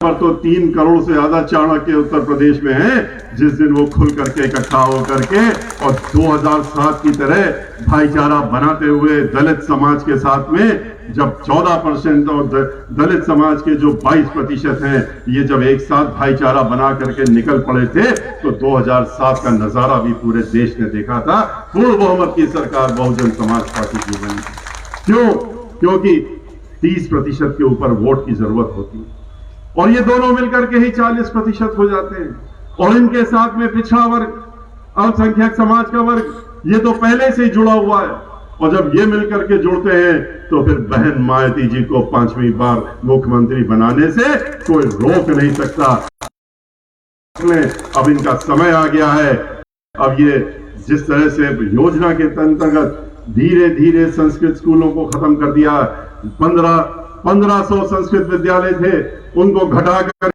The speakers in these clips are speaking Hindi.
पर तो 3 करोड़ से ज्यादा चाणक्य उत्तर प्रदेश में हैं। जिस दिन वो खुल करके इकट्ठा हो करके और 2007 की तरह भाईचारा बनाते हुए दलित समाज के साथ में जब 14% और दलित समाज के जो 22% हैं, ये जब एक साथ भाईचारा बना करके निकल पड़े थे तो 2007 का नजारा भी पूरे देश ने देखा था। पूर्ण बहुमत की सरकार बहुजन समाज पार्टी की बनी। क्यों? क्योंकि 30% के ऊपर वोट की जरूरत होती है और ये दोनों मिलकर के ही 40% हो जाते हैं। और इनके साथ में पिछड़ा वर्ग, अल्पसंख्यक समाज का वर्ग, ये तो पहले से ही जुड़ा हुआ है। और जब ये मिलकर के जुड़ते हैं तो फिर बहन मायावती जी को 5वीं बार मुख्यमंत्री बनाने से कोई रोक नहीं सकता। अब इनका समय आ गया है। अब ये जिस तरह से योजना के अंतर्गत धीरे धीरे संस्कृत स्कूलों को खत्म कर दिया, 1500 संस्कृत विद्यालय थे उनको घटाकर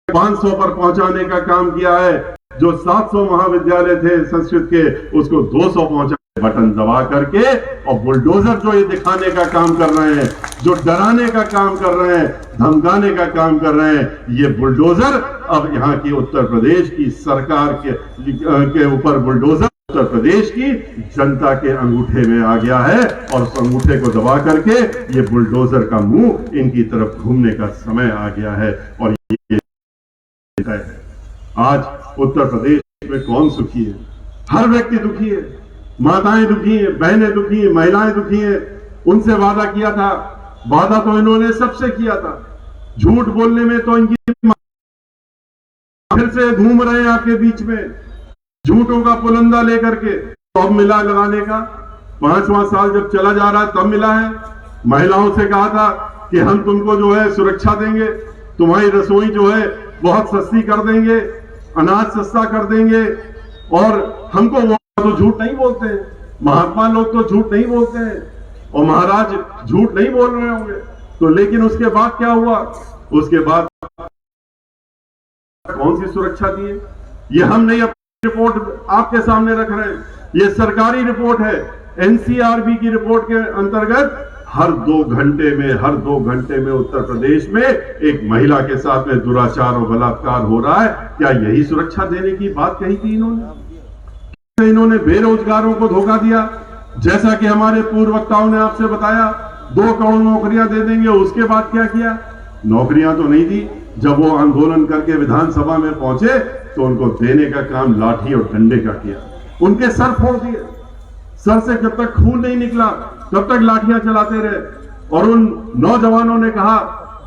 500 पर पहुंचाने का काम किया है। जो 700 महाविद्यालय थे संस्कृत के उसको 200 पहुंचा, बटन दबा करके। और बुलडोजर जो ये दिखाने का काम कर रहे हैं, जो डराने का काम कर रहे हैं, धमकाने का काम कर रहे हैं, ये बुलडोजर अब यहाँ की उत्तर प्रदेश की सरकार के ऊपर बुलडोजर उत्तर प्रदेश की जनता के अंगूठे में आ गया है। और उस अंगूठे को दबा करके ये बुलडोजर का मुंह इनकी तरफ घूमने का समय आ गया है। और ये आज उत्तर प्रदेश में कौन सुखी है? हर व्यक्ति दुखी है। माताएं दुखी है, बहनें दुखी है, महिलाएं दुखी है। उनसे वादा किया था, वादा तो इन्होंने सबसे किया था। झूठ बोलने में तो इनकी फिर से घूम रहे हैं आपके बीच में झूठों का पुलंदा लेकर के। तो अब मिला लगाने का 5वां साल जब चला जा रहा है तब मिला है। महिलाओं से कहा था कि हम तुमको जो है सुरक्षा देंगे, तुम्हारी रसोई जो है बहुत सस्ती कर देंगे, अनाज सस्ता कर देंगे। और हमको वो तो झूठ नहीं बोलते हैं, महात्मा लोग तो झूठ नहीं बोलते हैं और महाराज झूठ नहीं बोल रहे होंगे। तो लेकिन उसके बाद क्या हुआ? उसके बाद कौन सी सुरक्षा दी है? ये हम नहीं अपनी रिपोर्ट आपके सामने रख रहे हैं, ये सरकारी रिपोर्ट है। एनसीआरबी की रिपोर्ट के अंतर्गत हर 2 घंटे में उत्तर प्रदेश में एक महिला के साथ में दुराचार और बलात्कार हो रहा है। क्या यही सुरक्षा देने की बात कही थी इन्होंने? इन्होंने बेरोजगारों को धोखा दिया। जैसा कि हमारे पूर्व वक्ताओं ने आपसे बताया 2 करोड़ नौकरियां दे देंगे। उसके बाद क्या किया? नौकरियां तो नहीं दी। जब वो आंदोलन करके विधानसभा में पहुंचे तो उनको देने का काम लाठी और डंडे का किया। उनके सर फोड़ दिए। सर से जब तक खून नहीं निकला तब तक लाठियां चलाते रहे। और उन नौजवानों ने कहा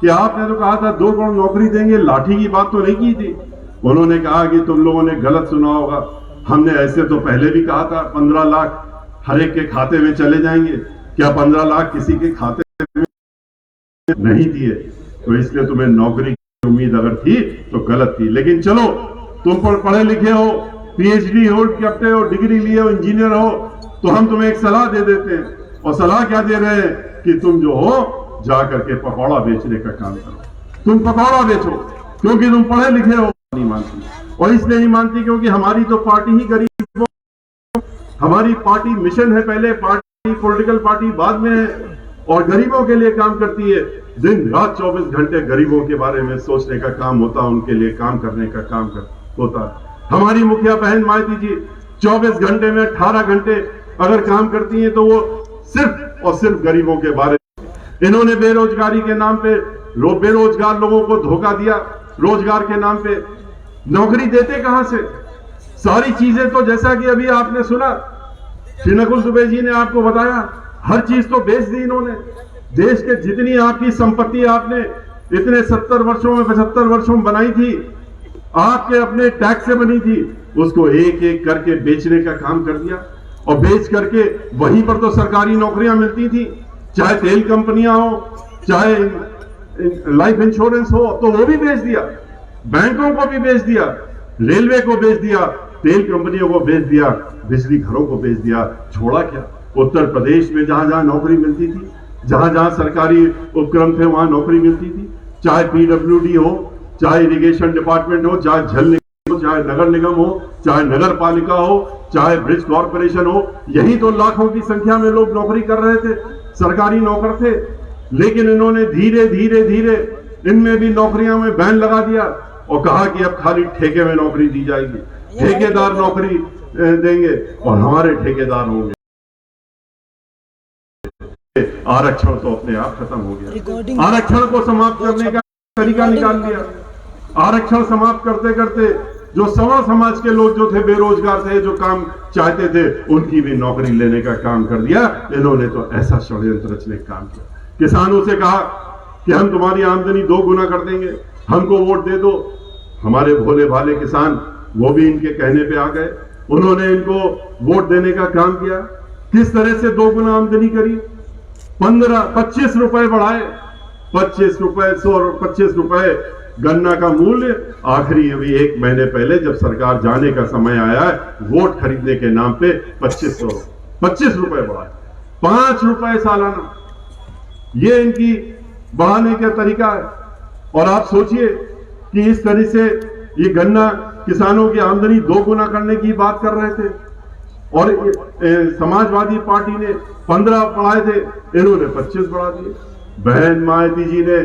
कि आपने तो कहा था 2 करोड़ नौकरी देंगे, लाठी की बात तो नहीं की थी। उन्होंने कहा कि तुम लोगों ने गलत सुना होगा, हमने ऐसे तो पहले भी कहा था 15 लाख हर एक के खाते में चले जाएंगे। क्या 15 लाख किसी के खाते में नहीं दिए? तो इसलिए तुम्हें नौकरी की उम्मीद अगर थी तो गलत थी। लेकिन चलो, तुम पढ़े लिखे हो, पीएचडी होल्ड करते हो, डिग्री लिए हो, इंजीनियर हो, तो हम तुम्हें एक सलाह दे देते हैं। और सलाह क्या दे रहे हैं कि तुम जो हो जा करके पकौड़ा बेचने का काम करो। तुम पकौड़ा बेचो क्योंकि तुम पढ़े लिखे हो। नहीं मानती, और इसलिए नहीं मानती क्योंकि हमारी तो पार्टी ही गरीब, हमारी पार्टी मिशन है पहले, पार्टी पॉलिटिकल पार्टी बाद में है और गरीबों के लिए काम करती है। दिन रात 24 घंटे गरीबों के बारे में सोचने का काम होता है, उनके लिए काम करने का काम होता है। हमारी मुखिया बहन मायावती जी 24 घंटे में 18 घंटे अगर काम करती हैं तो वो सिर्फ और सिर्फ गरीबों के बारे में। इन्होंने बेरोजगारी के नाम पे बेरोजगार लोगों को धोखा दिया। रोजगार के नाम पे नौकरी देते कहां से? सारी चीजें तो जैसा कि अभी आपने सुना, श्री नकुल दुबे जी ने आपको बताया, हर चीज तो बेच दी इन्होंने। देश के जितनी आपकी संपत्ति आपने इतने 70 वर्षों में 75 वर्षों में बनाई थी, आपके अपने टैक्स से बनी थी, उसको एक एक करके बेचने का काम कर दिया। और बेच करके वहीं पर तो सरकारी नौकरियां मिलती थी, चाहे तेल कंपनियां हो, चाहे लाइफ इंश्योरेंस हो, तो वो भी बेच दिया। बैंकों को भी बेच दिया, रेलवे को बेच दिया, तेल कंपनियों को बेच दिया, बिजली घरों को बेच दिया। छोड़ा क्या? उत्तर प्रदेश में जहां जहां नौकरी मिलती थी, जहां जहां सरकारी उपक्रम थे वहां नौकरी मिलती थी, चाहे पीडब्ल्यूडी हो, चाहे इरिगेशन डिपार्टमेंट हो, चाहे जल निगम हो, चाहे नगर निगम हो, चाहे नगर पालिका हो, चाहे ब्रिज कॉर्पोरेशन हो, यही तो लाखों की संख्या में लोग नौकरी कर रहे थे, सरकारी नौकर थे। लेकिन इन्होंने धीरे धीरे धीरे इनमें भी नौकरियों में बैन लगा दिया और कहा कि अब खाली ठेके में नौकरी दी जाएगी, ठेकेदार नौकरी देंगे और हमारे ठेकेदार होंगे। आरक्षण तो अपने आप खत्म हो गया। आरक्षण को समाप्त करने का तरीका निकाल लिया। आरक्षण समाप्त करते करते जो सवा समाज के लोग जो थे, बेरोजगार थे, जो काम चाहते थे, उनकी भी नौकरी लेने का काम कर दिया। इन्होंने तो ऐसा षड्यंत्र रचने का काम किया। किसानों से कहा कि हम तुम्हारी आमदनी 2 गुना कर देंगे, हमको वोट दे दो। हमारे भोले भाले किसान वो भी इनके कहने पे आ गए। उन्होंने इनको वोट देने का काम किया। किस तरह से 2 गुना आमदनी करी? 25 रुपए बढ़ाए, 25 रुपए गन्ना का मूल्य। आखिरी अभी 1 महीने पहले जब सरकार जाने का समय आया है, वोट खरीदने के नाम पे 25 रुपए बढ़ाए, 5 रुपए सालाना। ये इनकी बढ़ाने का तरीका है। और आप सोचिए कि इस तरह से ये गन्ना किसानों की आमदनी 2 गुना करने की बात कर रहे थे और समाजवादी पार्टी ने 15 बढ़ाए थे, इन्होंने 25 बढ़ा दिए। बहन मायावती जी ने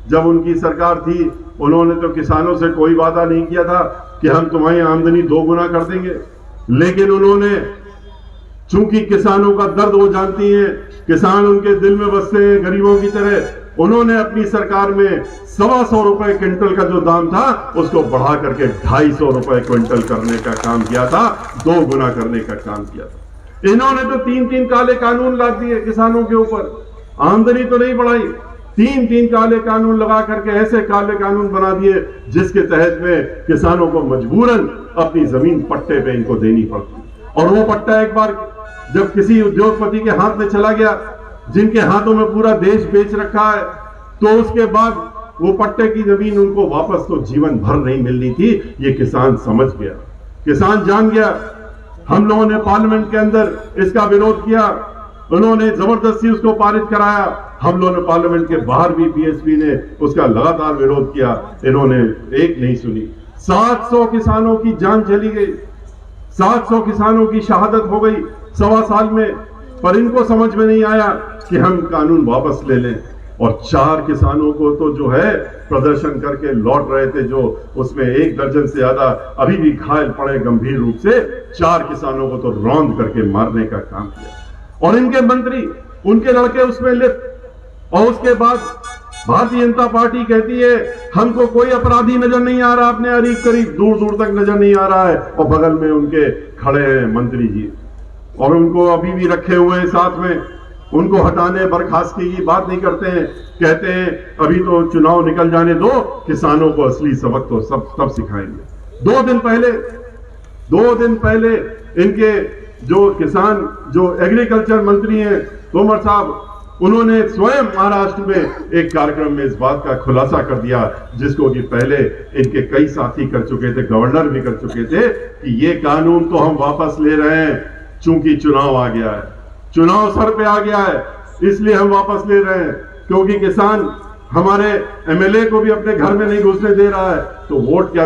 जब उनकी सरकार थी, उन्होंने तो किसानों से कोई वादा नहीं किया था कि हम तुम्हारी आमदनी 2 गुना कर देंगे, लेकिन उन्होंने, चूंकि किसानों का दर्द वो जानती हैं, किसान उनके दिल में बसते हैं गरीबों की तरह, उन्होंने अपनी सरकार में 125 रुपए क्विंटल का जो दाम था उसको बढ़ा करके 250 रुपए क्विंटल करने का काम किया था, 2 गुना करने का काम किया था। इन्होंने तो 3 काले कानून ला दिए किसानों के ऊपर। आमदनी तो नहीं बढ़ाई, 3 काले कानून लगा करके ऐसे काले कानून बना दिए जिसके तहत में किसानों को मजबूरन अपनी जमीन पट्टे पे इनको देनी पड़ती। और वो पट्टा एक बार जब किसी उद्योगपति के हाथ में चला गया, जिनके हाथों में पूरा देश बेच रखा है, तो उसके बाद वो पट्टे की जमीन उनको वापस तो जीवन भर नहीं मिलनी थी। ये किसान समझ गया, किसान जान गया। हम लोगों ने पार्लियामेंट के अंदर इसका विरोध किया, उन्होंने जबरदस्ती उसको पारित कराया। हम लोगों ने पार्लियामेंट के बाहर भी बीएसपी ने उसका लगातार विरोध किया, इन्होंने एक नहीं सुनी। 700 किसानों की जान चली गई, 700 किसानों की शहादत हो गई 1.25 साल में। पर इनको समझ में नहीं आया कि हम कानून वापस ले लें। और 4 किसानों को तो जो है प्रदर्शन करके लौट रहे थे, जो उसमें 1 दर्जन से ज्यादा अभी भी घायल पड़े गंभीर रूप से, 4 किसानों को तो रौंद करके मारने का काम किया। और इनके मंत्री, उनके लड़के उसमें लिप्त। और उसके बाद भारतीय जनता पार्टी कहती है हमको कोई अपराधी नजर नहीं आ रहा, अपने करीब दूर दूर तक नजर नहीं आ रहा है। और बगल में उनके खड़े हैं मंत्री जी, और उनको अभी भी रखे हुए हैं साथ में। उनको हटाने बर्खास्तगी की बात नहीं करते हैं, कहते हैं अभी तो चुनाव निकल जाने दो, किसानों को असली सबक तो तब सिखाएंगे। 2 दिन पहले इनके जो किसान, जो एग्रीकल्चर मंत्री हैं तोमर साहब, उन्होंने स्वयं महाराष्ट्र में एक कार्यक्रम में इस बात का खुलासा कर दिया, जिसको कि पहले इनके कई साथी कर चुके थे, गवर्नर भी कर चुके थे, कि ये कानून तो हम वापस ले रहे हैं, चूंकि चुनाव आ गया है, चुनाव सर पे आ गया है, इसलिए हम वापस ले रहे हैं। क्योंकि किसान हमारे एमएलए को भी अपने घर में नहीं घुसने दे रहा है, तो वोट क्या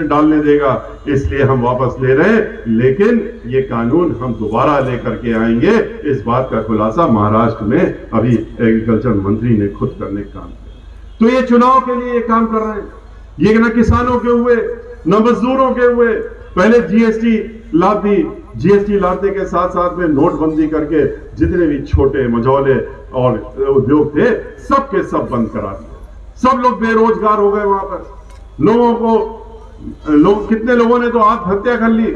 डालने देगा, इसलिए हम वापस ले रहे हैं। लेकिन ये कानून हम दोबारा लेकर के आएंगे। इस बात का खुलासा महाराष्ट्र में अभी एग्रीकल्चर मंत्री ने खुद करने का काम किया। तो ये चुनाव के लिए ये काम कर रहे हैं। ये न किसानों के हुए, न मजदूरों के हुए। पहले जीएसटी ला दी, जीएसटी लाते के साथ साथ में नोटबंदी करके जितने भी छोटे मझौले और उद्योग थे सबके सब बंद करा दिए। सब लोग बेरोजगार हो गए। वहां पर कितने लोगों ने तो आत्महत्या कर ली,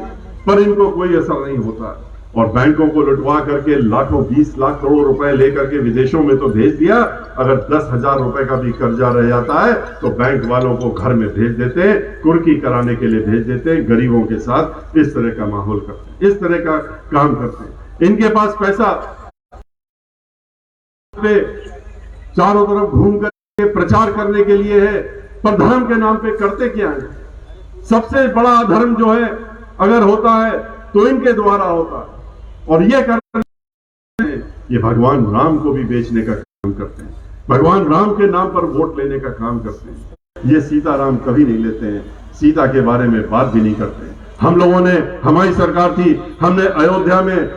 पर इनको कोई असर नहीं होता। और बैंकों को लुटवा करके लाखों 20 लाख करोड़ रुपए लेकर के विदेशों में तो भेज दिया। अगर 10,000 रुपए का भी कर्जा रह जाता है तो बैंक वालों को घर में भेज देते हैं, कुर्की कराने के लिए भेज देते हैं, गरीबों के साथ इस तरह का माहौल करते हैं, इस तरह का काम करते हैं। इनके पास पैसा पे चारों तरफ घूम करके प्रचार करने के लिए है, पर धर्म के नाम पे करते क्या है? सबसे बड़ा अधर्म जो है अगर होता है तो इनके द्वारा होता है। और ये करते हैं, ये भगवान राम को भी बेचने का काम करते हैं, भगवान राम के नाम पर वोट लेने का काम करते हैं। ये सीताराम कभी नहीं लेते हैं, सीता के बारे में बात भी नहीं करते हैं। हम लोगों ने, हमारी सरकार थी, हमने अयोध्या में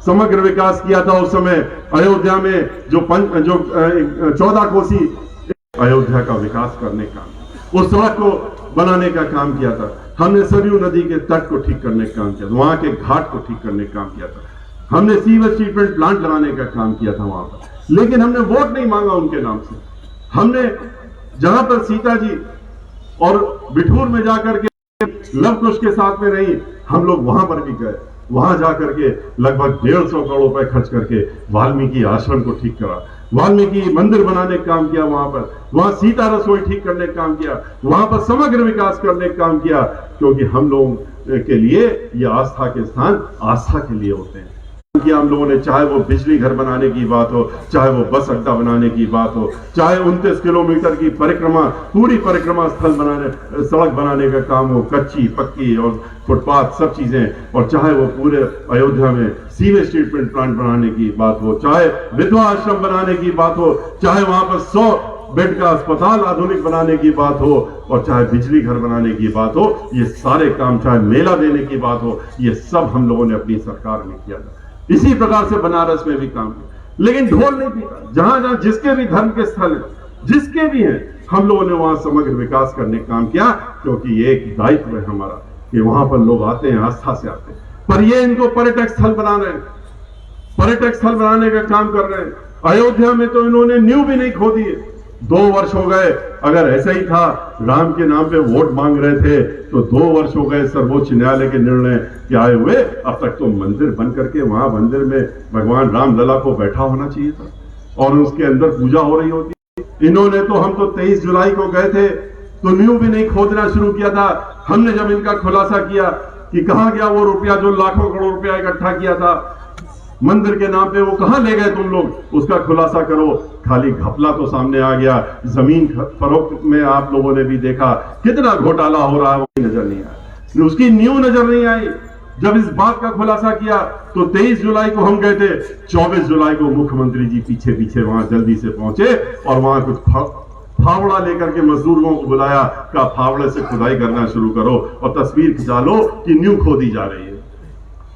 समग्र विकास किया था। उस समय अयोध्या में जो 14 कोसी अयोध्या का विकास करने का, उस सड़क को बनाने का काम किया था। हमने सरयू नदी के तट को ठीक करने का काम किया था, वहां के घाट को ठीक करने का काम किया था। हमने सीवेज ट्रीटमेंट प्लांट लगाने का काम किया था वहां पर, लेकिन हमने वोट नहीं मांगा उनके नाम से। हमने जहां पर सीता जी और बिठूर में जाकर के लव कुश के साथ में रही, हम लोग वहां पर भी गए, वहां जाकर के लगभग 150 करोड़ रुपए खर्च करके वाल्मीकि आश्रम को ठीक करा, वाल्मीकि मंदिर बनाने का काम किया वहां पर, वहां सीता रसोई ठीक करने का काम किया, वहां पर समग्र विकास करने का काम किया, क्योंकि हम लोगों के लिए ये आस्था के स्थान आस्था के लिए होते हैं। किया हम लोगों ने, चाहे वो बिजली घर बनाने की बात हो, चाहे वो बस अड्डा बनाने की बात हो, चाहे 29 किलोमीटर की परिक्रमा, पूरी परिक्रमा स्थल बनाने, सड़क बनाने का काम हो, कच्ची पक्की और फुटपाथ सब चीजें, और चाहे वो पूरे अयोध्या में सीवेज ट्रीटमेंट प्लांट बनाने की बात हो, चाहे विधवा आश्रम बनाने की बात हो, चाहे वहां पर 100 बेड का अस्पताल आधुनिक बनाने की बात हो, और चाहे बिजली घर बनाने की बात हो, ये सारे काम, चाहे मेला देने की बात हो, ये सब हम लोगों ने अपनी सरकार में किया था। इसी प्रकार से बनारस में भी काम किया, लेकिन ढोल नहीं पीता। जहां जहां जिसके भी धर्म के स्थल है, जिसके भी हैं, हम लोगों ने वहां समग्र विकास करने का काम किया, क्योंकि ये एक दायित्व है हमारा कि वहां पर लोग आते हैं, आस्था से आते हैं। पर ये इनको पर्यटक स्थल बना रहे हैं, पर्यटक स्थल बनाने का काम कर रहे हैं। अयोध्या में तो इन्होंने नींव भी नहीं खोदी है। 2 वर्ष हो गए, अगर ऐसा ही था, राम के नाम पे वोट मांग रहे थे, तो 2 वर्ष हो गए सर्वोच्च न्यायालय के निर्णय के आए हुए, अब तक तो मंदिर बन करके वहां मंदिर में भगवान राम लला को बैठा होना चाहिए था और उसके अंदर पूजा हो रही होती। इन्होंने तो, हम तो 23 जुलाई को गए थे तो नींव भी नहीं खोदना शुरू किया था। हमने जब इनका खुलासा किया कि कहां गया वो रुपया जो लाखों करोड़ रुपया इकट्ठा किया था मंदिर के नाम पे, वो कहां ले गए तुम लोग, उसका खुलासा करो। खाली घपला तो सामने आ गया। जमीन फरोख्त में आप लोगों ने भी देखा कितना घोटाला हो रहा है, वो नजर नहीं आया, उसकी नींव नजर नहीं आई। जब इस बात का खुलासा किया तो 23 जुलाई को हम गए थे, 24 जुलाई को मुख्यमंत्री जी पीछे पीछे वहां जल्दी से पहुंचे और वहां कुछ फावड़ा लेकर के मजदूरों को बुलाया, का फावड़े से खुदाई करना शुरू करो और तस्वीर खिंचा लो कि नींव खोदी जा रही है।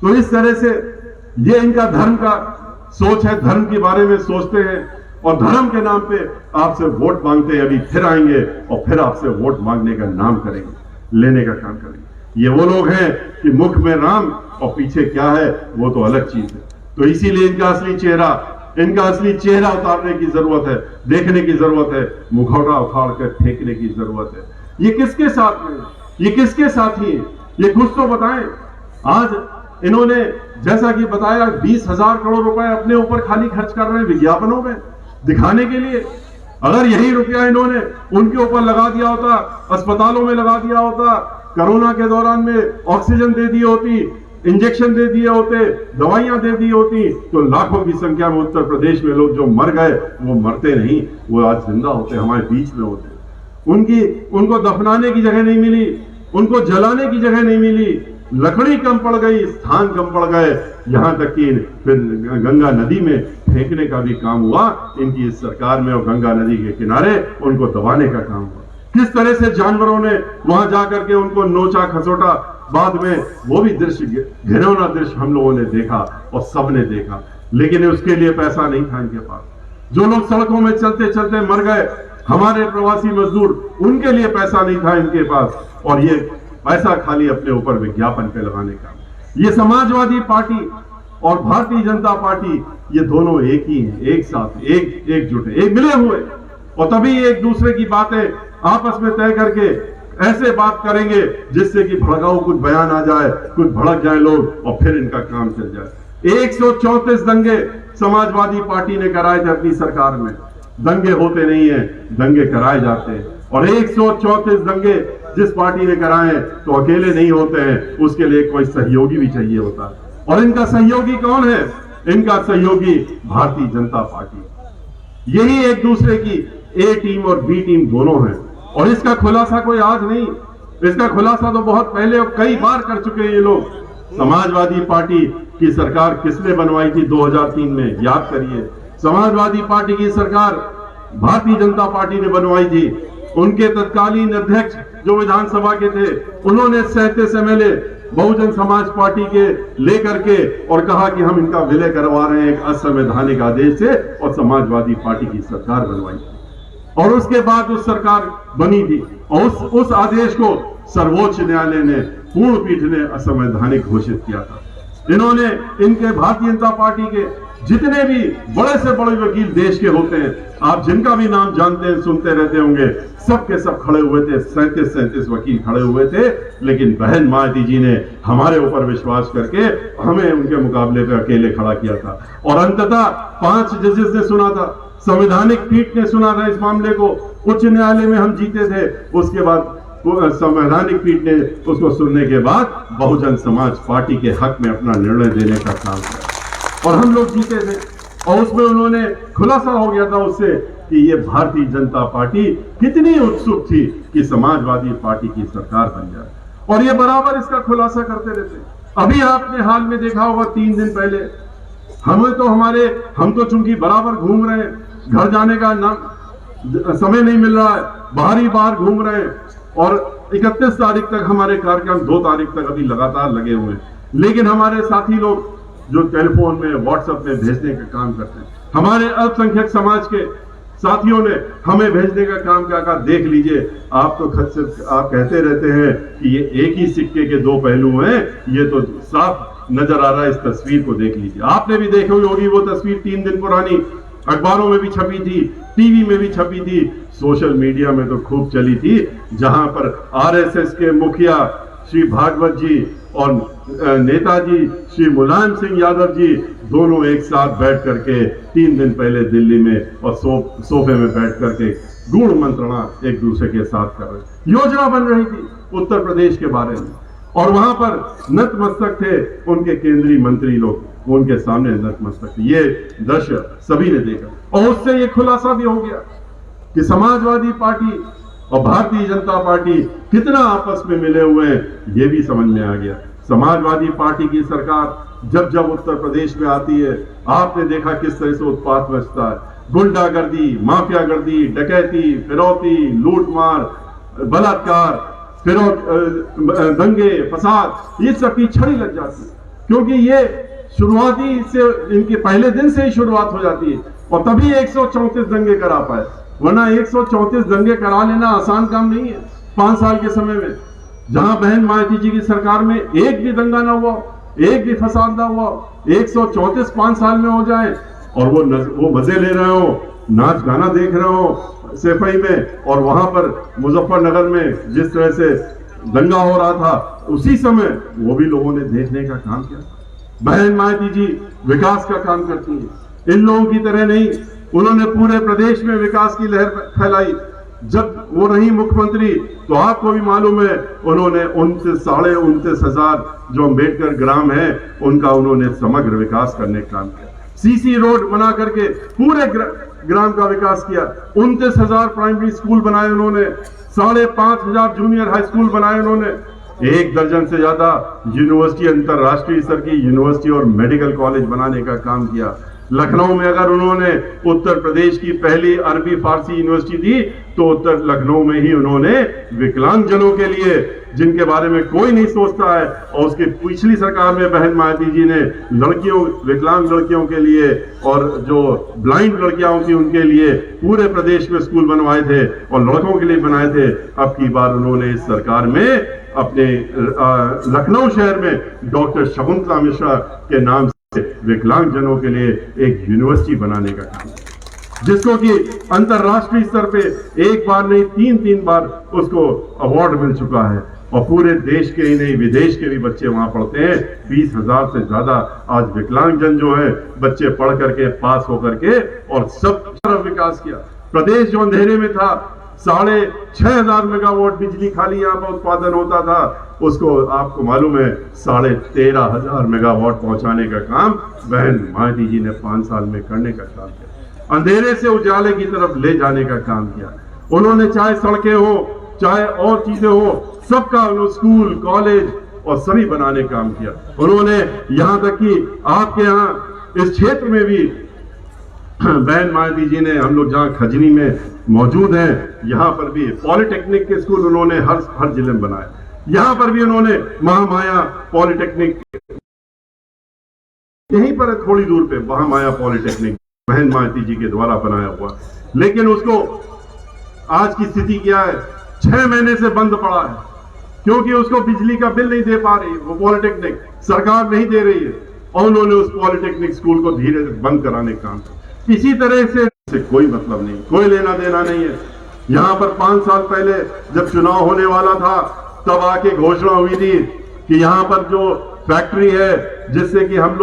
तो इस तरह से ये इनका धर्म का सोच है, धर्म के बारे में सोचते हैं और धर्म के नाम पे आपसे वोट मांगते हैं। अभी फिर आएंगे और फिर आपसे वोट मांगने का नाम करेंगे, लेने का काम करेंगे। ये वो लोग हैं कि मुख में राम और पीछे क्या है वो तो अलग चीज है। तो इसीलिए इनका असली चेहरा उतारने की जरूरत है, देखने की जरूरत है, मुखौटा उखाड़ कर फेंकने की जरूरत है। ये किसके साथ में, ये किसके साथी है, ये कुछ तो बताएं। आज इन्होंने जैसा कि बताया 20,000 करोड़ रुपए अपने ऊपर खाली खर्च कर रहे हैं विज्ञापनों में दिखाने के लिए। अगर यही रुपया इन्होंने उनके ऊपर लगा दिया होता, अस्पतालों में लगा दिया होता, कोरोना के दौरान में ऑक्सीजन दे दी होती, इंजेक्शन दे दिए होते, दवाइयां दे दी होती, तो लाखों की संख्या में उत्तर प्रदेश में लोग जो मर गए वो मरते नहीं, वो आज जिंदा होते, हमारे बीच में होते। उनको दफनाने की जगह नहीं मिली, उनको जलाने की जगह नहीं मिली, लकड़ी कम पड़ गई, स्थान कम पड़ गए, यहां तक कि फिर गंगा नदी में फेंकने का भी काम हुआ इनकी इस सरकार में, और गंगा नदी के किनारे उनको दबाने का काम हुआ। किस तरह से जानवरों ने वहां जाकर के उनको नोचा खसोटा, बाद में वो भी दृश्य, घिनौना दृश्य हम लोगों ने देखा और सबने देखा, लेकिन उसके लिए पैसा नहीं था इनके पास। जो लोग सड़कों में चलते चलते मर गए, हमारे प्रवासी मजदूर, उनके लिए पैसा नहीं था इनके पास, और ये पैसा खाली अपने ऊपर विज्ञापन पे लगाने का। ये समाजवादी पार्टी और भारतीय जनता पार्टी, ये दोनों एक ही हैं, एक साथ, एकजुट है, एक मिले हुए, और तभी एक दूसरे की बातें आपस में तय करके ऐसे बात करेंगे जिससे कि भड़काऊ कुछ बयान आ जाए, कुछ भड़क जाए लोग और फिर इनका काम चल जाए। 134 दंगे समाजवादी पार्टी ने कराए थे अपनी सरकार में। दंगे होते नहीं है, दंगे कराए जाते हैं, और 134 दंगे जिस पार्टी ने कराए तो अकेले नहीं होते हैं, उसके लिए कोई सहयोगी भी चाहिए होता है। और इनका सहयोगी कौन है? इनका सहयोगी भारतीय जनता पार्टी। यही एक दूसरे की ए टीम और बी टीम दोनों हैं, और इसका खुलासा कोई आज नहीं, इसका खुलासा तो बहुत पहले और कई बार कर चुके हैं ये लोग। समाजवादी पार्टी की सरकार किसने बनवाई थी 2003 में, याद करिए। समाजवादी पार्टी की सरकार भारतीय जनता पार्टी ने बनवाई थी। उनके तत्कालीन अध्यक्ष जो विधानसभा के थे, उन्होंने 37 MLA बहुजन समाज पार्टी के लेकर के और कहा कि हम इनका विलय करवा रहे हैं एक असंवैधानिक आदेश से, और समाजवादी पार्टी की सरकार बनवाई। और उसके बाद उस सरकार बनी थी और उस आदेश को सर्वोच्च न्यायालय ने, पूर्ण पीठ ने असंवैधानिक घोषित किया था। इन्होंने, इनके भारतीय जनता पार्टी के जितने भी बड़े से बड़े वकील देश के होते हैं, आप जिनका भी नाम जानते हैं, सुनते रहते होंगे, सब के सब खड़े हुए थे। 37 वकील खड़े हुए थे, लेकिन बहन मायावती जी ने हमारे ऊपर विश्वास करके हमें उनके मुकाबले पे अकेले खड़ा किया था। और अंततः 5 जजेस ने सुना था, संवैधानिक पीठ ने सुना था इस मामले को, उच्च न्यायालय में हम जीते थे। उसके बाद संवैधानिक पीठ ने उसको सुनने के बाद बहुजन समाज पार्टी के हक में अपना निर्णय देने का काम किया और हम लोग जीते थे। और उसमें उन्होंने खुलासा हो गया था उससे कि ये भारतीय जनता पार्टी कितनी उत्सुक थी कि समाजवादी पार्टी की सरकार बन जाए, और ये बराबर इसका खुलासा करते रहते। अभी आपने हाल में देखा होगा 3 दिन पहले, हम तो चूंकि बराबर घूम रहे हैं, घर जाने का समय नहीं मिल रहा है, बाहर घूम रहे हैं, और 31 तारीख तक हमारे कार्यक्रम, 2 तारीख तक अभी लगातार लगे हुए हैं। लेकिन हमारे साथी लोग जो टेलीफोन में, व्हाट्सएप में भेजने का काम करते हैं, हमारे अल्पसंख्यक समाज के साथियों ने हमें भेजने का काम क्या कहा, देख लीजिए, आप तो आप कहते रहते हैं कि ये एक ही सिक्के के 2 पहलू हैं, ये तो साफ नजर आ रहा है, इस तस्वीर को देख लीजिए। आपने भी देखी होगी वो तस्वीर, 3 दिन पुरानी, अखबारों में भी छपी थी, टीवी में भी छपी थी, सोशल मीडिया में तो खूब चली थी, जहां पर आरएसएस के मुखिया श्री भागवत जी और नेताजी श्री मुलायम सिंह यादव जी दोनों एक साथ बैठ करके 3 दिन पहले दिल्ली में और सोफे में बैठ करके गूढ़ मंत्रणा एक दूसरे के साथ कर रहे, योजना बन रही थी उत्तर प्रदेश के बारे में, और वहां पर नतमस्तक थे उनके केंद्रीय मंत्री लोग, उनके सामने नतमस्तक थे। ये दृश्य सभी ने देखा और उससे ये खुलासा भी हो गया कि समाजवादी पार्टी और भारतीय जनता पार्टी कितना आपस में मिले हुए हैं, ये भी समझ में आ गया। समाजवादी पार्टी की सरकार जब उत्तर प्रदेश में आती है, आपने देखा किस तरह से उत्पात मचता है, गुंडागर्दी, माफियागर्दी, डकैती, फिरौती, लूटमार, बलात्कार, दंगे, फसाद, ये सब की छड़ी लग जाती है, क्योंकि ये शुरुआती से, इनके पहले दिन से ही शुरुआत हो जाती है, और तभी 134 दंगे करा पाए, वरना 134 दंगे करा लेना आसान काम नहीं है 5 साल के समय में। जहां बहन मायावती जी की सरकार में एक भी दंगा ना हुआ, एक भी फसाद ना हुआ, 134 5 साल में हो जाए, और वो मजे ले रहे हो, नाच गाना देख रहे हो सफाई में, और वहां पर मुजफ्फरनगर में जिस तरह से दंगा हो रहा था, उसी समय वो भी लोगों ने देखने का काम किया। बहन मायावती जी विकास का काम करती है, इन लोगों की तरह नहीं, उन्होंने पूरे प्रदेश में विकास की लहर फैलाई। जब वो रही मुख्यमंत्री तो आपको भी मालूम है, उन्होंने 29,500 जो अम्बेडकर ग्राम है उनका उन्होंने समग्र विकास करने का काम किया। सीसी रोड बना करके पूरे ग्राम का विकास किया। 29,000 प्राइमरी स्कूल बनाए उन्होंने, 5,500 जूनियर हाई स्कूल बनाए उन्होंने, 1 दर्जन से ज्यादा यूनिवर्सिटी, अंतरराष्ट्रीय स्तर की यूनिवर्सिटी और मेडिकल कॉलेज बनाने का काम किया। लखनऊ में अगर उन्होंने उत्तर प्रदेश की पहली अरबी फारसी यूनिवर्सिटी दी, तो उत्तर लखनऊ में ही उन्होंने विकलांगजनों के लिए, जिनके बारे में कोई नहीं सोचता है, और उसकी पिछली सरकार में बहन मायावती जी ने विकलांग लड़कियों के लिए और जो ब्लाइंड लड़कियां थी उनके लिए पूरे प्रदेश में स्कूल बनवाए थे और लड़कों के लिए बनाए थे। अब की बार उन्होंने इस सरकार में अपने लखनऊ शहर में डॉक्टर शकुंतला मिश्रा के नाम विकलांगजनों के लिए एक यूनिवर्सिटी बनाने का काम, जिसको कि अंतरराष्ट्रीय स्तर पे एक बार नहीं 3 बार उसको अवार्ड मिल चुका है, और पूरे देश के ही नहीं विदेश के भी बच्चे वहां पढ़ते हैं। 20,000 से ज्यादा आज विकलांगजन जो है बच्चे पढ़ करके पास होकर के, और सब तरफ विकास किया। प्रदेश जो अंधेरे में था, 6,500 मेगावाट बिजली खाली यहाँ पर उत्पादन होता था, उसको आपको मालूम है 13,500 मेगावाट पहुंचाने का काम बहन मायावती जी ने 5 साल में करने का काम किया। अंधेरे से उजाले की तरफ ले जाने का काम किया उन्होंने, चाहे सड़कें हो, चाहे और चीजें हो, सबका स्कूल, कॉलेज और सभी बनाने का काम किया उन्होंने। यहां तक कि आपके यहाँ इस क्षेत्र में भी बहन मायावती जी ने, हम लोग जहां खजनी में मौजूद हैं, यहां पर भी पॉलिटेक्निक के स्कूल उन्होंने हर जिले में बनाए। यहां पर भी उन्होंने महामाया पॉलिटेक्निक, यहीं पर थोड़ी दूर पे महामाया पॉलिटेक्निक बहन मायावती जी के द्वारा बनाया हुआ, लेकिन उसको आज की स्थिति क्या है? 6 महीने से बंद पड़ा है क्योंकि उसको बिजली का बिल नहीं दे पा रही, वो पॉलिटेक्निक सरकार नहीं दे रही है और उन्होंने उस पॉलिटेक्निक स्कूल को धीरे धीरे बंद कराने का काम। इसी तरह से कोई मतलब नहीं, कोई लेना देना नहीं है। यहां पर 5 साल पहले जब चुनाव होने वाला था तब आके घोषणा हुई थी कि यहां पर जो फैक्ट्री है जिससे कि हम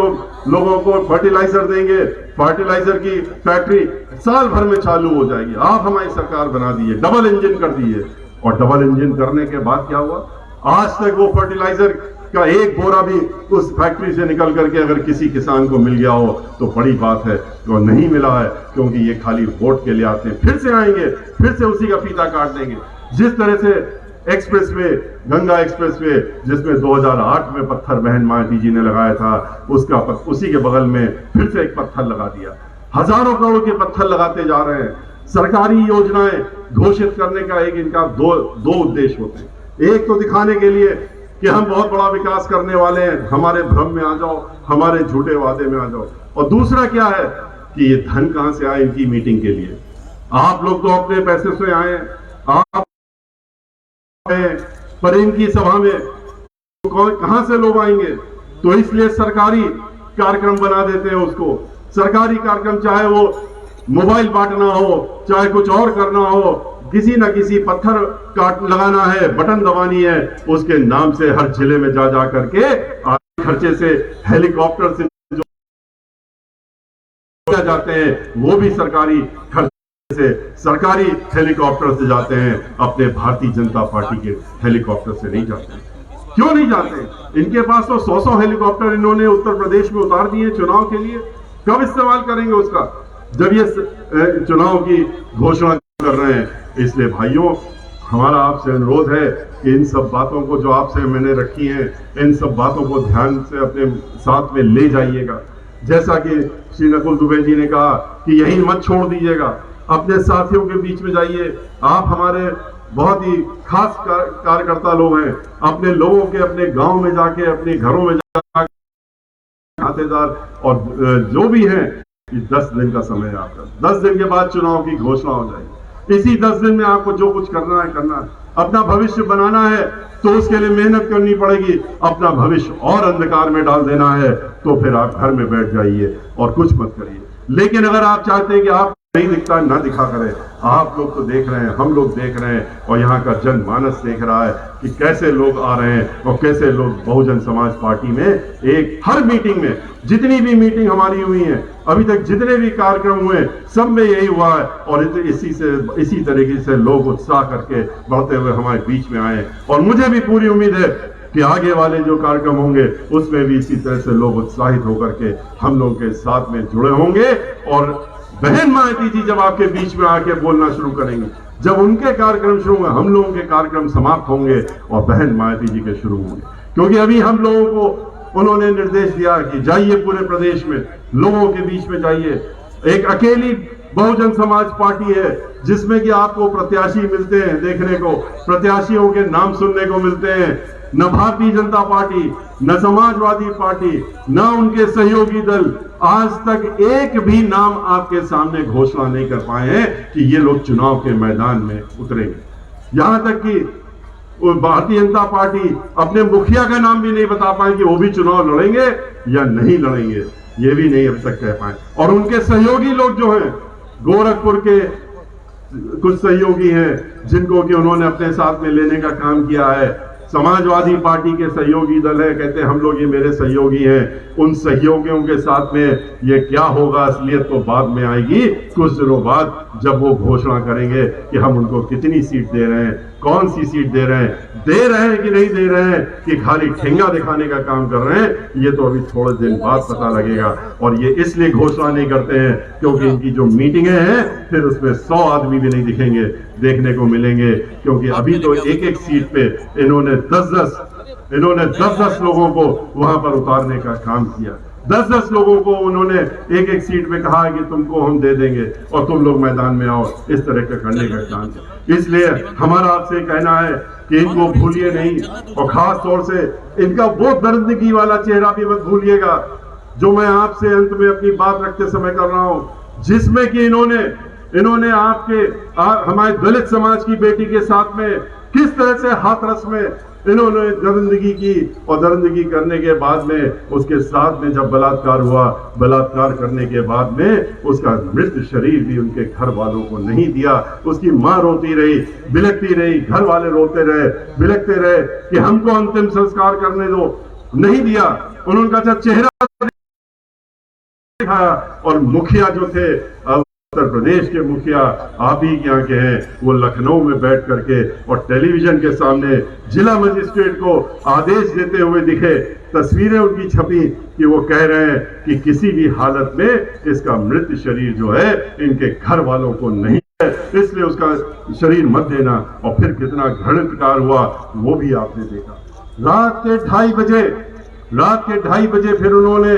लोगों को फर्टिलाइजर देंगे, फर्टिलाइजर की फैक्ट्री साल भर में चालू हो जाएगी। आप हमारी सरकार बना दी है, डबल इंजन कर दी है। और डबल इंजन करने के बाद क्या हुआ? आज तक वो फर्टिलाइजर का एक बोरा भी उस फैक्ट्री से निकल करके अगर किसी किसान को मिल गया हो तो बड़ी बात है, तो नहीं मिला है क्योंकि ये खाली वोट के लिए आते हैं। फिर से आएंगे, फिर से उसी का फीता काट देंगे। जिस तरह से एक्सप्रेसवे, गंगा एक्सप्रेसवे जिसमें 2008 में पत्थर बहन मायावती जी ने लगाया था, उसी के बगल में फिर से एक पत्थर लगा दिया। हजारों करोड़ के पत्थर लगाते जा रहे हैं। सरकारी योजनाएं घोषित करने का एक इनका दो उद्देश्य होते हैं। एक तो दिखाने के लिए कि हम बहुत बड़ा विकास करने वाले हैं, हमारे भ्रम में आ जाओ, हमारे झूठे वादे में आ जाओ। और दूसरा क्या है कि ये धन कहां से आए इनकी मीटिंग के लिए? आप लोग तो अपने पैसे से आए, आप पर इनकी सभा में कहां से लोग आएंगे? तो इसलिए सरकारी कार्यक्रम बना देते हैं उसको। सरकारी कार्यक्रम चाहे वो मोबाइल बांटना हो, चाहे कुछ और करना हो, किसी ना किसी पत्थर काट लगाना है, बटन दबानी है, उसके नाम से हर जिले में जा करके खर्चे से हेलीकॉप्टर से जो जाते हैं वो भी सरकारी खर्चे से, सरकारी हेलीकॉप्टर से जाते हैं, अपने भारतीय जनता पार्टी के हेलीकॉप्टर से नहीं जाते। क्यों नहीं जाते? इनके पास तो 100 हेलीकॉप्टर इन्होंने उत्तर प्रदेश में उतार दिए चुनाव के लिए। कब इस्तेमाल करेंगे उसका? जब ये चुनाव की घोषणा कर रहे हैं। इसलिए भाइयों, हमारा आपसे अनुरोध है कि इन सब बातों को जो आपसे मैंने रखी हैं, इन सब बातों को ध्यान से अपने साथ में ले जाइएगा। जैसा कि श्री नकुल दुबे जी ने कहा कि यही मत छोड़ दीजिएगा, अपने साथियों के बीच में जाइए। आप हमारे बहुत ही खास कार्यकर्ता लोग हैं। अपने लोगों के, अपने गांव में जाके, अपने घरों में जाके, खातेदार और जो भी हैं, 10 दिन का समय है आपका। 10 दिन के बाद चुनाव की घोषणा हो जाएगी। इसी 10 दिन में आपको जो कुछ करना है करना है। अपना भविष्य बनाना है तो उसके लिए मेहनत करनी पड़ेगी। अपना भविष्य और अंधकार में डाल देना है तो फिर आप घर में बैठ जाइए और कुछ मत करिए। लेकिन अगर आप चाहते हैं कि आप नहीं दिखता ना दिखा करें, आप लोग तो देख रहे हैं, हम लोग देख रहे हैं और यहाँ का जनमानस देख रहा है कि कैसे लोग आ रहे हैं और कैसे लोग बहुजन समाज पार्टी में एक हर मीटिंग में, जितनी भी मीटिंग हमारी हुई है अभी तक, जितने भी कार्यक्रम हुए, सब में यही हुआ है। और इसी तरीके से लोग उत्साह करके बढ़ते हुए हमारे बीच में आए। और मुझे भी पूरी उम्मीद है कि आगे वाले जो कार्यक्रम होंगे उसमें भी इसी तरह से लोग उत्साहित होकर के हम लोगों के साथ में जुड़े होंगे। और बहन मायावती जी जब आपके बीच में आके बोलना शुरू करेंगे, जब उनके कार्यक्रम शुरू होंगे, हम लोगों के कार्यक्रम समाप्त होंगे और बहन मायावती जी के शुरू होंगे। क्योंकि अभी हम लोगों को उन्होंने निर्देश दिया कि जाइए पूरे प्रदेश में, लोगों के बीच में जाइए। एक अकेली बहुजन समाज पार्टी है जिसमें कि आपको प्रत्याशी मिलते हैं देखने को, प्रत्याशियों के नाम सुनने को मिलते हैं। न भारतीय जनता पार्टी, न समाजवादी पार्टी, न उनके सहयोगी दल आज तक एक भी नाम आपके सामने घोषणा नहीं कर पाए हैं कि ये लोग चुनाव के मैदान में उतरेंगे। यहां तक कि भारतीय जनता पार्टी अपने मुखिया का नाम भी नहीं बता पाए कि वो भी चुनाव लड़ेंगे या नहीं लड़ेंगे, ये भी नहीं अभी तक कह पाए। और उनके सहयोगी लोग जो हैं, गोरखपुर के कुछ सहयोगी हैं जिनको कि उन्होंने अपने साथ में लेने का काम किया है। समाजवादी पार्टी के सहयोगी दल है, कहते हैं हम लोग ये मेरे सहयोगी हैं। उन सहयोगियों के साथ में ये क्या होगा असलियत तो बाद में आएगी, कुछ दिनों बाद, जब वो घोषणा करेंगे कि हम उनको कितनी सीट दे रहे हैं, कौन सी सीट दे रहे हैं कि नहीं दे रहे हैं, कि खाली ठेंगा दिखाने का काम कर रहे हैं, ये तो अभी थोड़े दिन बाद पता लगेगा। और ये इसलिए घोषणा नहीं करते हैं क्योंकि इनकी जो मीटिंगें हैं फिर उसमें 100 आदमी भी नहीं दिखेंगे, देखने को मिलेंगे। क्योंकि अभी तो एक सीट पे इन्होंने 10-10 लोगों को वहां पर उतारने का काम किया। 10-10 लोगों को उन्होंने एक सीट पे कहा है कि तुमको हम दे देंगे और तुम लोग मैदान में आओ, इस तरह का करने का काम किया। इसलिए हमारा आपसे कहना है कि इनको भूलिए नहीं, और खास तौर से इनका वो दर्दगी वाला चेहरा भी मत भूलिएगा जो मैं आपसे अंत में अपनी बात रखते समय कर रहा हूं, जिसमें कि इन्होंने इन्होंने हमारे दलित समाज की बेटी के साथ में किस तरह से हाथरस में इन्होंने दरिंदगी की, और दरिंदगी करने के बाद में उसके साथ में जब बलात्कार हुआ, बलात्कार करने के बाद में उसका मृत शरीर भी उनके घर वालों को नहीं दिया। उसकी मां रोती रही, बिलखती रही, घर वाले रोते रहे, बिलखते रहे कि हमको अंतिम संस्कार करने दो, नहीं दिया। उन्होंने कहा चेहरा दिखाया, और मुखिया जो थे उत्तर प्रदेश के मुखिया आप ही यहाँ के हैं, वो लखनऊ में बैठ करके और टेलीविजन के सामने जिला मजिस्ट्रेट को आदेश देते हुए दिखे। तस्वीरें उनकी छपी कि वो कह रहे हैं कि किसी भी हालत में इसका मृत शरीर जो है इनके घर वालों को नहीं है, इसलिए उसका शरीर मत देना। और फिर कितना घृणितकार हुआ वो भी आपने देखा। रात के 2:30 बजे फिर उन्होंने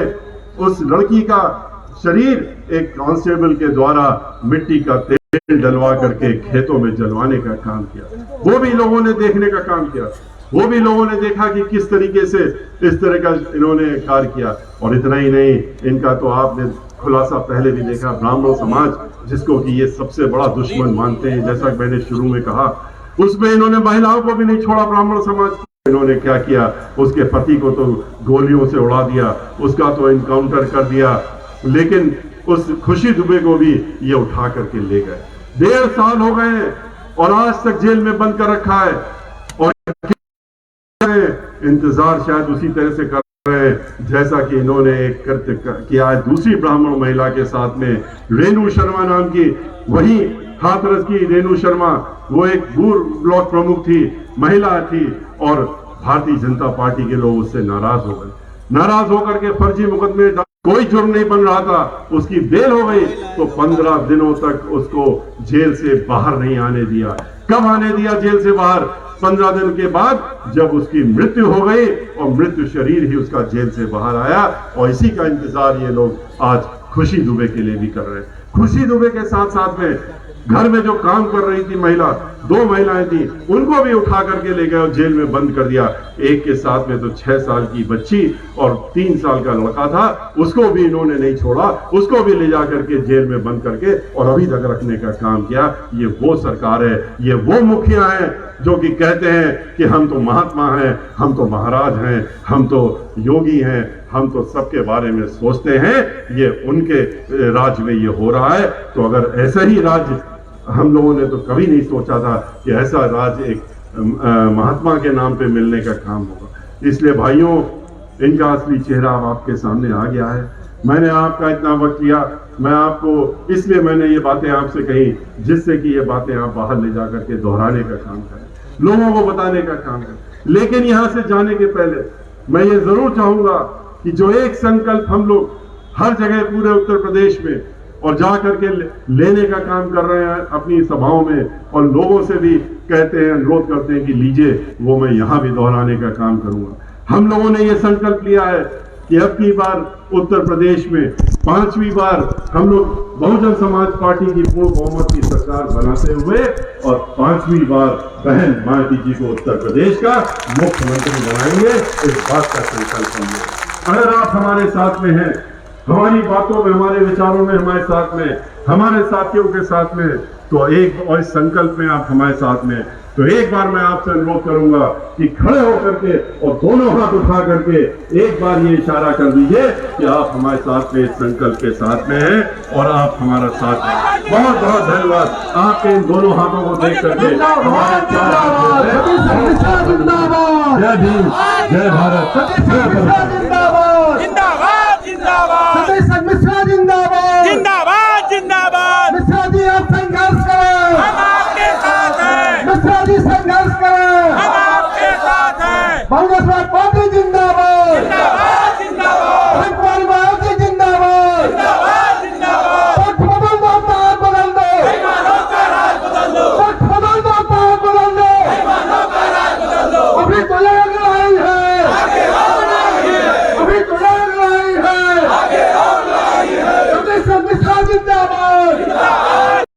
उस लड़की का शरीर एक कांस्टेबल के द्वारा मिट्टी का तेल डलवा करके खेतों में जलवाने का काम किया। वो भी लोगों ने देखने का काम किया, वो भी लोगों ने देखा कि किस तरीके से इस तरह का इन्होंने कार्य किया। और इतना ही नहीं, इनका तो आपने खुलासा पहले भी देखा, ब्राह्मण समाज जिसको कि ये सबसे बड़ा दुश्मन मानते हैं, जैसा मैंने शुरू में कहा, उसमें इन्होंने महिलाओं को भी नहीं छोड़ा। ब्राह्मण समाज इन्होंने क्या किया, उसके पति को तो गोलियों से उड़ा दिया, उसका तो इनकाउंटर कर दिया, लेकिन उस खुशी दुबे को भी ये उठा करके ले गए। 1.5 साल हो गए हैं और आज तक जेल में बंद कर रखा है। और इंतजार शायद उसी तरह से कर रहे हैं जैसा कि इन्होंने एक कृत्य किया है दूसरी ब्राह्मण महिला के साथ में। रेणु शर्मा नाम की, वही हाथरस की रेणु शर्मा, वो एक पूर्व ब्लॉक प्रमुख थी, महिला थी, और भारतीय जनता पार्टी के लोग उससे नाराज हो गए। नाराज होकर के फर्जी मुकदमे, कोई जुर्म नहीं बन रहा था, उसकी बेल हो गई तो 15 दिनों तक उसको जेल से बाहर नहीं आने दिया। कब आने दिया जेल से बाहर? 15 दिन के बाद, जब उसकी मृत्यु हो गई और मृत्यु शरीर ही उसका जेल से बाहर आया। और इसी का इंतजार ये लोग आज खुशी दुबे के लिए भी कर रहे हैं। खुशी दुबे के साथ साथ में घर में जो काम कर रही थी महिला, 2 महिलाएं थी, उनको भी उठा करके ले गए और जेल में बंद कर दिया। एक के साथ में तो 6 साल की बच्ची और 3 साल का लड़का था, उसको भी इन्होंने नहीं छोड़ा, उसको भी ले जा करके जेल में बंद करके और अभी तक रखने का काम किया। ये वो सरकार है, ये वो मुखिया है जो कि कहते हैं कि हम तो महात्मा हैं, हम तो महाराज हैं, हम तो योगी हैं, हम तो सबके बारे में सोचते हैं। ये उनके राज्य में ये हो रहा है। तो अगर ऐसा ही राज्य, हम लोगों ने तो कभी नहीं सोचा था कि ऐसा राज्य एक महात्मा के नाम पे मिलने का काम होगा। इसलिए भाइयों, इनका असली चेहरा अब आपके सामने आ गया है। मैंने आपका इतना वक्त लिया, मैं आपको इसलिए मैंने ये बातें आपसे कही जिससे कि ये बातें आप बाहर ले जाकर के दोहराने का काम करें, लोगों को बताने का काम करें। लेकिन यहां से जाने के पहले मैं ये जरूर चाहूंगा कि जो एक संकल्प हम लोग हर जगह पूरे उत्तर प्रदेश में और जा करके लेने का काम कर रहे हैं अपनी सभाओं में, और लोगों से भी कहते हैं, अनुरोध करते हैं कि लीजिए, वो मैं यहाँ भी दोहराने का काम करूंगा। हम लोगों ने ये संकल्प लिया है कि अब की बार उत्तर प्रदेश में 5वीं बार हम लोग बहुजन समाज पार्टी की पूर्ण बहुमत की सरकार बनाते हुए और 5वीं बार बहन मायावती जी को उत्तर प्रदेश का मुख्यमंत्री बनाएंगे। इस बात का संकल्प हम लोग, अगर आप हमारे साथ में हैं, हमारी बातों में, हमारे विचारों में हमारे साथ में, हमारे साथियों के साथ में, तो एक और इस संकल्प में आप हमारे साथ में, तो एक बार मैं आपसे अनुरोध करूंगा कि खड़े होकर के और दोनों हाथ उठा करके एक बार ये इशारा कर दीजिए कि आप हमारे साथ में इस संकल्प के साथ में हैं और आप हमारा साथ हैं। बहुत बहुत धन्यवाद। आपके इन दोनों हाथों को देख करके जय भीम, जय भारत, जय भारत।